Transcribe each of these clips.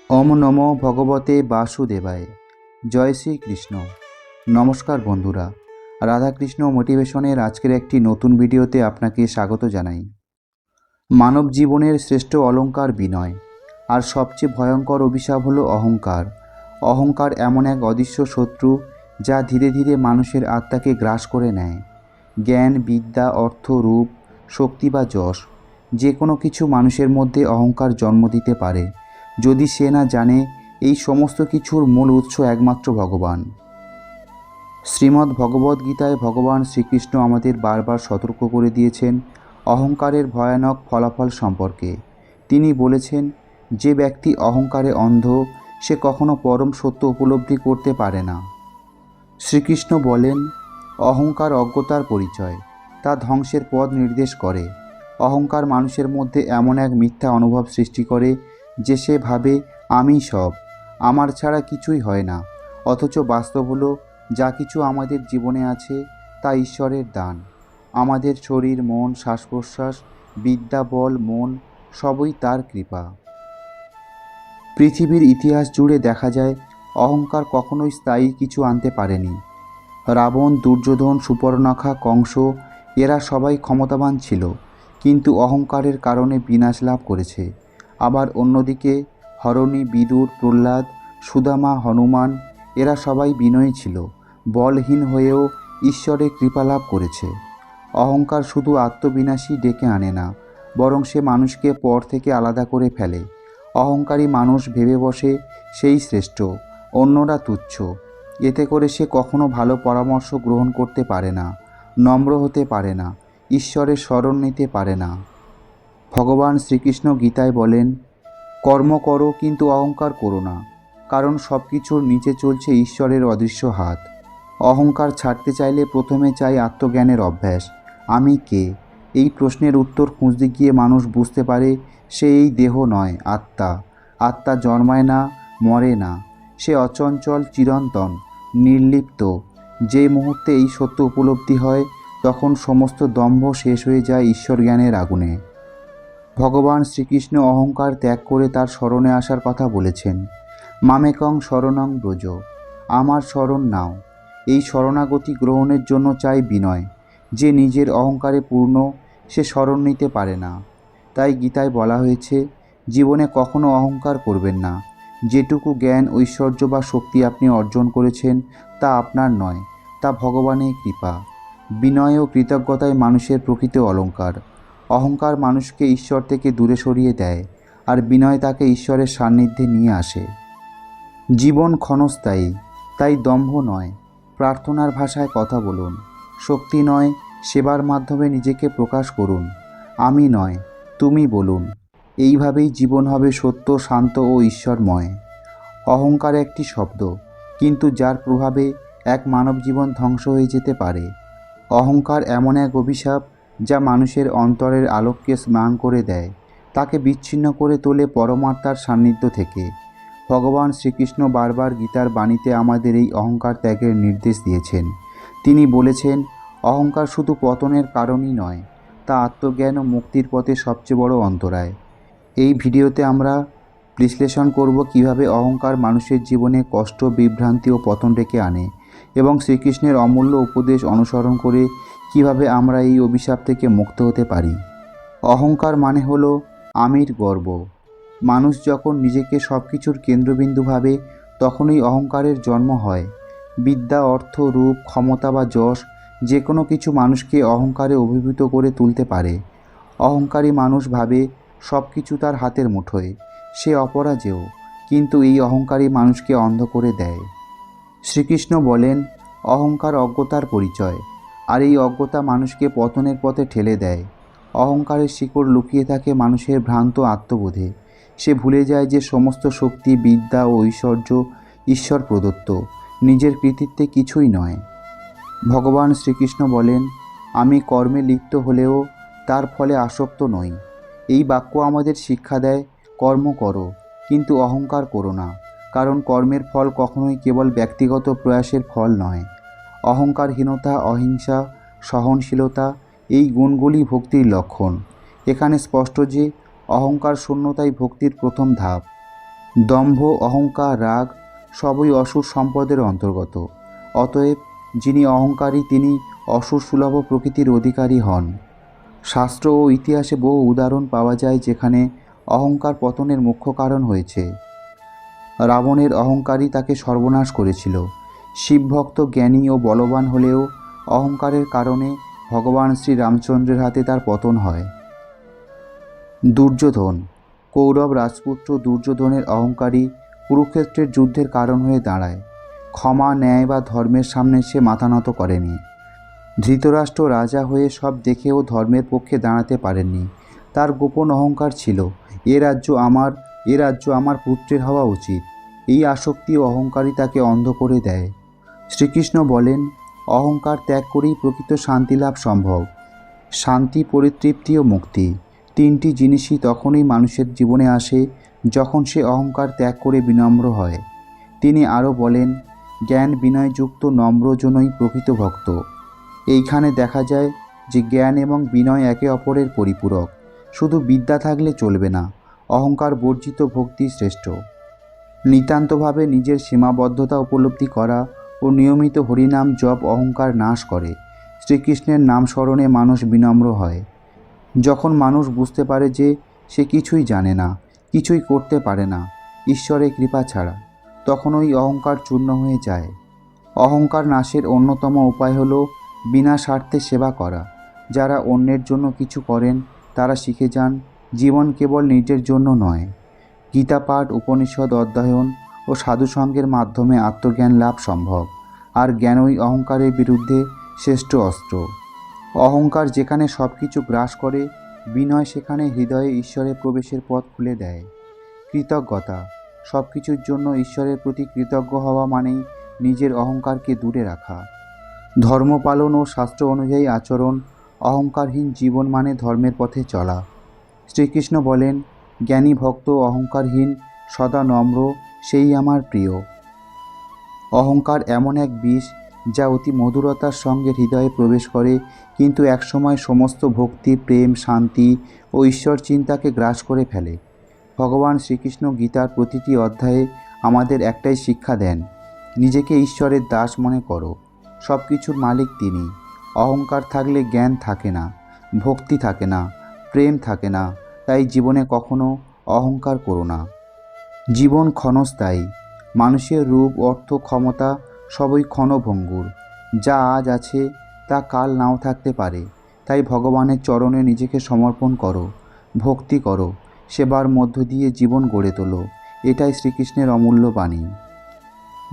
ওম নমো ভগবতে বাসুদেবায়। জয় শ্রীকৃষ্ণ। নমস্কার বন্ধুরা, রাধাকৃষ্ণ মোটিভেশনের আজকের একটি নতুন ভিডিওতে আপনাকে স্বাগত জানাই। মানব জীবনের শ্রেষ্ঠ অলংকার বিনয়, আর সবচেয়ে ভয়ঙ্কর অভিশাপ হলো অহংকার। অহংকার এমন এক অদৃশ্য শত্রু যা ধীরে ধীরে মানুষের আত্মাকে গ্রাস করে নেয়। জ্ঞান, বিদ্যা, অর্থ, রূপ, শক্তি বা যশ, যে কোনো কিছু মানুষের মধ্যে অহংকার জন্ম দিতে পারে, যদি সে না জানে এই সমস্ত কিছুর মূল উৎস একমাত্র ভগবান। শ্রীমদ্ ভগবদ্গীতায় ভগবান শ্রীকৃষ্ণ আমাদের বারবার সতর্ক করে দিয়েছেন অহংকারের ভয়ানক ফলাফল সম্পর্কে। তিনি বলেছেন, যে ব্যক্তি অহংকারে অন্ধ সে কখনো পরম সত্য উপলব্ধি করতে পারে না। শ্রীকৃষ্ণ বলেন, অহংকার অজ্ঞতার পরিচয়, তা ধ্বংসের পথ নির্দেশ করে। অহংকার মানুষের মধ্যে এমন এক মিথ্যা অনুভব সৃষ্টি করে যে সে ভাবে আমিই সব, আমার ছাড়া কিছুই হয় না। অথচ বাস্তব হলো, যা কিছু আমাদের জীবনে আছে তা ঈশ্বরের দান। আমাদের শরীর, মন, শ্বাস প্রশ্বাস, বিদ্যা, বল, মন সবই তার কৃপা। পৃথিবীর ইতিহাস জুড়ে দেখা যায় অহংকার কখনোই স্থায়ী কিছু আনতে পারেনি। রাবণ, দুর্যোধন, সুপর্ণখা, কংস এরা সবাই ক্ষমতাবান ছিল, কিন্তু অহংকারের কারণে বিনাশ লাভ করেছে। আবার অন্যদিকে হরণী, বিদুর, প্রহ্লাদ, সুদামা, হনুমান এরা সবাই বিনয়ী ছিল, বলহীন হয়েও ঈশ্বরের কৃপা লাভ করেছে। অহংকার শুধু আত্মবিনাশী ডেকে আনে না, বরং সে মানুষকে পর থেকে আলাদা করে ফেলে। অহংকারী মানুষ ভেবে বসে সেই শ্রেষ্ঠ, অন্যরা তুচ্ছ। এতে করে সে কখনো ভালো পরামর্শ গ্রহণ করতে পারে না, নম্র হতে পারে না, ঈশ্বরের শরণ নিতে পারে না। ভগবান শ্রীকৃষ্ণ গীতায় বলেন, কর্ম করো কিন্তু অহংকার করো না, কারণ সব কিছুর নিচে চলছে ঈশ্বরের অদৃশ্য হাত। অহংকার ছাড়তে চাইলে প্রথমে চাই আত্মজ্ঞানের অভ্যাস। আমি কে, এই প্রশ্নের উত্তর খুঁজতে গিয়ে মানুষ বুঝতে পারে সে এই দেহ নয়, আত্মা। আত্মা জন্মায় না, মরে না, সে অচঞ্চল, চিরন্তন, নির্লিপ্ত। যে মুহূর্তে এই সত্য উপলব্ধি হয়, তখন সমস্ত দম্ভ শেষ হয়ে যায় ঈশ্বর জ্ঞানের আগুনে। ভগবান শ্রীকৃষ্ণ অহংকার ত্যাগ করে তার শরণে আসার কথা বলেছেন। মামেকং শরণং ব্রজ, আমার শরণ নাও। এই শরণাগতি গ্রহণের জন্য চাই বিনয়। যে নিজের অহংকারে পূর্ণ, সে শরণ নিতে পারে না। তাই গীতায় বলা হয়েছে, জীবনে কখনো অহংকার করবেন না। যেটুকু জ্ঞান, ঐশ্বর্য বা শক্তি আপনি অর্জন করেছেন তা আপনার নয়, তা ভগবানের কৃপা। বিনয় ও কৃতজ্ঞতাই মানুষের প্রকৃত অলংকার। অহংকার মানুষকে ঈশ্বর থেকে দূরে সরিয়ে দেয়, আর বিনয় তাকে ঈশ্বরের সান্নিধ্যে নিয়ে আসে। জীবন ক্ষণস্থায়ী, তাই দম্ভ নয়, প্রার্থনার ভাষায় কথা বলুন। শক্তি নয়, সেবার মাধ্যমে নিজেকে প্রকাশ করুন। আমি নয়, তুমি বলুন। এইভাবেই জীবন হবে সত্য, শান্ত ও ঈশ্বরময়। অহংকার একটি শব্দ, কিন্তু যার প্রভাবে এক মানব জীবন ধ্বংস হয়ে যেতে পারে। অহংকার এমন এক অভিশাপ যা মানুষের অন্তরের আলোককে ম্লান করে দেয়, তাকে বিচ্ছিন্ন করে তোলে পরমাত্মার সান্নিধ্য থেকে। ভগবান শ্রীকৃষ্ণ বারবার গীতার বাণীতে আমাদের এই অহংকার ত্যাগের নির্দেশ দিয়েছেন। তিনি বলেছেন, অহংকার শুধু পতনের কারণই নয়, তা আত্মজ্ঞান ও মুক্তির পথে সবচেয়ে বড় অন্তরায়। এই ভিডিওতে আমরা বিশ্লেষণ করব কিভাবে অহংকার মানুষের জীবনে কষ্ট, বিভ্রান্তি ও পতন ডেকে আনে, এবং শ্রীকৃষ্ণের অমূল্য উপদেশ অনুসরণ করে কিভাবে আমরা এই অভিশাপ থেকে মুক্ত হতে পারি। অহংকার মানে হলো আমির গর্ব। মানুষ যখন নিজেকে সব কিছুর কেন্দ্রবিন্দু ভাবে, তখনই অহংকারের জন্ম হয়। বিদ্যা, অর্থ, রূপ, ক্ষমতা বা যশ, যে কোনো কিছু মানুষকে অহংকারে অভিভূত করে তুলতে পারে। অহংকারী মানুষ ভাবে সব কিছু তার হাতের মুঠোয়, সে অপরাজেয়, কিন্তু এই অহংকারী মানুষকে অন্ধ করে দেয়। শ্রীকৃষ্ণ বলেন, অহংকার অজ্ঞতার পরিচয়, আর এই অজ্ঞতা মানুষকে পতনের পথে ঠেলে দেয়। অহংকারের শিকড় লুকিয়ে থাকে মানুষের ভ্রান্ত আত্মবোধে। সে ভুলে যায় যে সমস্ত শক্তি, বিদ্যা ও ঐশ্বর্য ঈশ্বর প্রদত্ত, নিজের কৃতিত্বে কিছুই নয়। ভগবান শ্রীকৃষ্ণ বলেন, আমি কর্মে লিপ্ত হলেও তার ফলে আসক্ত নই। এই বাক্য আমাদের শিক্ষা দেয়, কর্ম করো, কিন্তু অহংকার করো না, কারণ কর্মের ফল কখনোই কেবল ব্যক্তিগত প্রয়াসের ফল নয়। অহংকারহীনতা, অহিংসা, সহনশীলতা এই গুণগুলি ভক্তির লক্ষণ। এখানে স্পষ্ট যে অহংকার শূন্যতাই ভক্তির প্রথম ধাপ। দম্ভ, অহংকার, রাগ সবই অসুর সম্পদের অন্তর্গত। অতএব যিনি অহংকারী তিনি অসুর সুলভ প্রকৃতির অধিকারী হন। শাস্ত্র ও ইতিহাসে বহু উদাহরণ পাওয়া যায় যেখানে অহংকার পতনের মুখ্য কারণ হয়েছে। রাবণের অহংকারই তাকে সর্বনাশ করেছিল। শিবভক্ত, জ্ঞানী ও বলবান হলেও অহংকারের কারণে ভগবান শ্রী রামচন্দ্রের হাতে তার পতন হয়। দুর্যোধন, কৌরব রাজপুত্র দুর্যোধনের অহংকারী কুরুক্ষেত্রের যুদ্ধের কারণ হয়ে দাঁড়ায়। ক্ষমা, ন্যায় বা ধর্মের সামনে সে মাথা নত করেনি। ধৃতরাষ্ট্র রাজা হয়ে সব দেখেও ধর্মের পক্ষে দাঁড়াতে পারেননি। তার গোপন অহংকার ছিল, এ রাজ্য আমার পুত্রের হওয়া উচিত। এই আসক্তি ও অহংকারই তাকে অন্ধ করে দেয়। শ্রীকৃষ্ণ বলেন, অহংকার ত্যাগ করেই প্রকৃত শান্তি লাভ সম্ভব। শান্তি, পরিতৃপ্তি ও মুক্তি তিনটি জিনিসই তখনই মানুষের জীবনে আসে যখন সে অহংকার ত্যাগ করে বিনম্র হয়। তিনি আরও বলেন, জ্ঞান বিনয়যুক্ত নম্র জনই প্রকৃত ভক্ত। এইখানে দেখা যায় যে জ্ঞান এবং বিনয় একে অপরের পরিপূরক। শুধু বিদ্যা থাকলে চলবে না, অহংকার বর্জিত ভক্তি শ্রেষ্ঠ। নিতান্তভাবে নিজের সীমাবদ্ধতা উপলব্ধি করা ও নিয়মিত হরিনাম জপ অহংকার নাশ করে। শ্রীকৃষ্ণের নাম স্মরণে মানুষ বিনম্র হয়। যখন মানুষ বুঝতে পারে যে সে কিছুই জানে না, কিছুই করতে পারে না ঈশ্বরের কৃপা ছাড়া, তখন ওই অহংকার চূর্ণ হয়ে যায়। অহংকার নাশের অন্যতম উপায় হলো বিনা স্বার্থে সেবা করা। যারা অন্যের জন্য কিছু করেন তারা শিখে যান জীবন কেবল নিজের জন্য নয়। গীতা পাঠ, উপনিষদ অধ্যয়ন ও সাধুসঙ্গের মাধ্যমে আত্মজ্ঞান লাভ সম্ভব। আর জ্ঞানই অহংকারের বিরুদ্ধে শ্রেষ্ঠ অস্ত্র। অহংকার যেখানে সব কিছু গ্রাস করে, বিনয় সেখানে হৃদয়ে ঈশ্বরের প্রবেশের পথ খুলে দেয়। কৃতজ্ঞতা, সব কিছুর জন্য ঈশ্বরের প্রতি কৃতজ্ঞ হওয়া মানেই নিজের অহংকারকে দূরে রাখা। ধর্ম পালন ও শাস্ত্র অনুযায়ী আচরণ, অহংকারহীন জীবন মানে ধর্মের পথে চলা। শ্রীকৃষ্ণ বলেন, জ্ঞানী ভক্ত অহংকারহীন, সদা নম্র, সেই আমার প্রিয়। অহংকার এমন এক বিষ যা অতি মধুরতার সঙ্গে হৃদয়ে প্রবেশ করে, কিন্তু একসময় সমস্ত ভক্তি, প্রেম, শান্তি ও ঈশ্বর চিন্তাকে গ্রাস করে ফেলে। ভগবান শ্রীকৃষ্ণ গীতার প্রতিটি অধ্যায়ে আমাদের একটাই শিক্ষা দেন, নিজেকে ঈশ্বরের দাস মনে করো। সব কিছুর মালিক তিনি। অহংকার থাকলে জ্ঞান থাকে না, ভক্তি থাকে না, প্রেম থাকে না। তাই জীবনে কখনো অহংকার করো না। জীবন ক্ষণস্থায়ী। মানুষের রূপ, অর্থ, ক্ষমতা সবই ক্ষণভঙ্গুর। যা আজ আছে তা কাল নাও থাকতে পারে। তাই ভগবানের চরণে নিজেকে সমর্পণ করো, ভক্তি করো, সেবার মধ্য দিয়ে জীবন গড়ে তোলো। এটাই শ্রীকৃষ্ণের অমূল্য বাণী।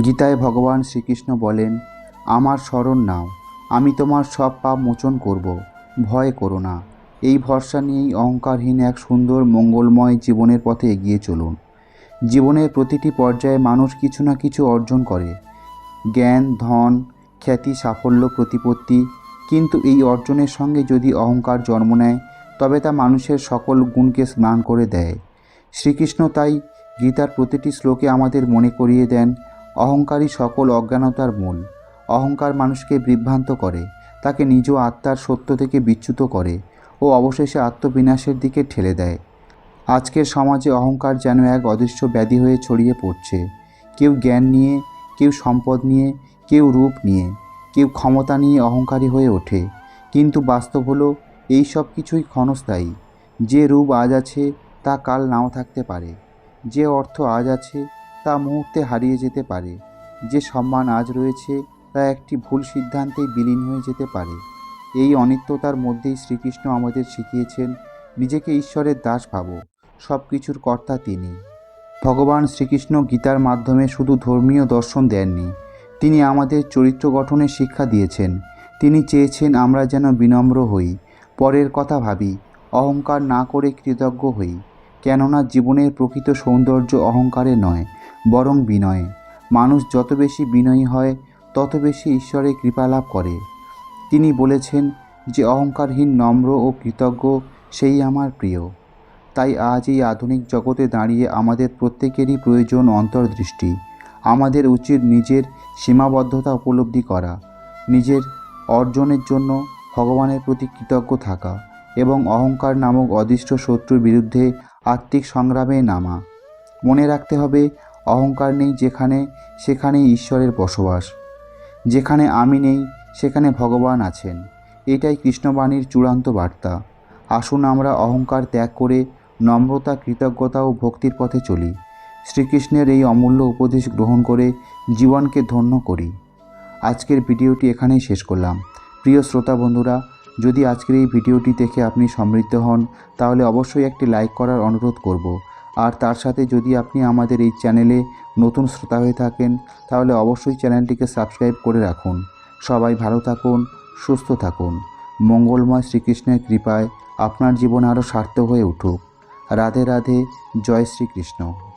গীতায় ভগবান শ্রীকৃষ্ণ বলেন, আমার শরণ নাও, আমি তোমার সব পাপ মোচন করব, ভয় করো না। এই ভরসা নিয়েই অহংকারহীন এক সুন্দর মঙ্গলময় জীবনের পথে এগিয়ে চলুন। জীবনের প্রতিটি পর্যায়ে মানুষ কিছু না কিছু অর্জন করে, জ্ঞান, ধন, খ্যাতি, সাফল্য, প্রতিপত্তি। কিন্তু এই অর্জনের সঙ্গে যদি অহংকার জন্ম নেয় তবে তা মানুষের সকল গুণকে ম্লান করে দেয়। শ্রীকৃষ্ণ তাই গীতার প্রতিটি শ্লোকে আমাদের মনে করিয়ে দেন, অহংকারই সকল অজ্ঞানতার মূল। অহংকার মানুষকে বিভ্রান্ত করে, তাকে নিজ আত্মার সত্য থেকে বিচ্যুত করে ও অবশেষে আত্মবিনাশের দিকে ঠেলে দেয়। আজকের সমাজে অহংকার যেন এক অদৃশ্য ব্যাধি হয়ে ছড়িয়ে পড়ছে। কেউ জ্ঞান নিয়ে, কেউ সম্পদ নিয়ে, কেউ রূপ নিয়ে, কেউ ক্ষমতা নিয়ে অহংকারী হয়ে ওঠে। কিন্তু বাস্তব হলো এই সব কিছুই ক্ষণস্থায়ী। যে রূপ আজ আছে তা কাল নাও থাকতে পারে। যে অর্থ আজ আছে তা মুহূর্তে হারিয়ে যেতে পারে। যে সম্মান আজ রয়েছে তা একটি ভুল সিদ্ধান্তেই বিলীন হয়ে যেতে পারে। এই অনিত্যতার মধ্যেই শ্রীকৃষ্ণ আমাদের শিখিয়েছেন, নিজেকে ঈশ্বরের দাস ভাবো, সব কিছুর কর্তা তিনি। ভগবান শ্রীকৃষ্ণ গীতার মাধ্যমে শুধু ধর্মীয় দর্শন দেননি, তিনি আমাদের চরিত্র গঠনের শিক্ষা দিয়েছেন। তিনি চেয়েছেন আমরা যেন বিনম্র হই, পরের কথা ভাবি, অহংকার না করে কৃতজ্ঞ হই। কেননা জীবনের প্রকৃত সৌন্দর্য অহংকারে নয়, বরং বিনয়ে। মানুষ যত বেশি বিনয়ী হয় তত বেশি ঈশ্বরের কৃপা লাভ করে। তিনি বলেছেন যে অহংকারহীন, নম্র ও কৃতজ্ঞ সেই আমার প্রিয়। তাই আজ এই আধুনিক জগতে দাঁড়িয়ে আমাদের প্রত্যেকেরই প্রয়োজন অন্তর্দৃষ্টি। আমাদের উচিত নিজের সীমাবদ্ধতা উপলব্ধি করা, নিজের অর্জনের জন্য ভগবানের প্রতি কৃতজ্ঞ থাকা এবং অহংকার নামক অদৃষ্ট শত্রুর বিরুদ্ধে আত্মিক সংগ্রামে নামা। মনে রাখতে হবে, অহংকার নেই যেখানে, সেখানেই ঈশ্বরের বসবাস। যেখানে আমি নেই সেখানে ভগবান আছেন। এটাই কৃষ্ণবাণীর চূড়ান্ত বার্তা। আসুন আমরা অহংকার ত্যাগ করে নম্রতা, কৃতজ্ঞতা ও ভক্তির পথে চলি। শ্রীকৃষ্ণের এই অমূল্য উপদেশ গ্রহণ করে জীবনকে ধন্য করি। আজকের ভিডিওটি এখানেই শেষ করলাম। প্রিয় শ্রোতা বন্ধুরা, যদি আজকের এই ভিডিওটি দেখে আপনি সমৃদ্ধ হন তাহলে অবশ্যই একটি লাইক করার অনুরোধ করব। আর তার সাথে যদি আপনি আমাদের এই চ্যানেলে নতুন শ্রোতা হয়ে থাকেন তাহলে অবশ্যই চ্যানেলটিকে সাবস্ক্রাইব করে রাখুন। সবাই ভালো থাকুন, সুস্থ থাকুন। মঙ্গলময় শ্রীকৃষ্ণের কৃপায় আপনার জীবন আরও সার্থক হয়ে উঠুক। রাধে রাধে, জয় শ্রীকৃষ্ণ।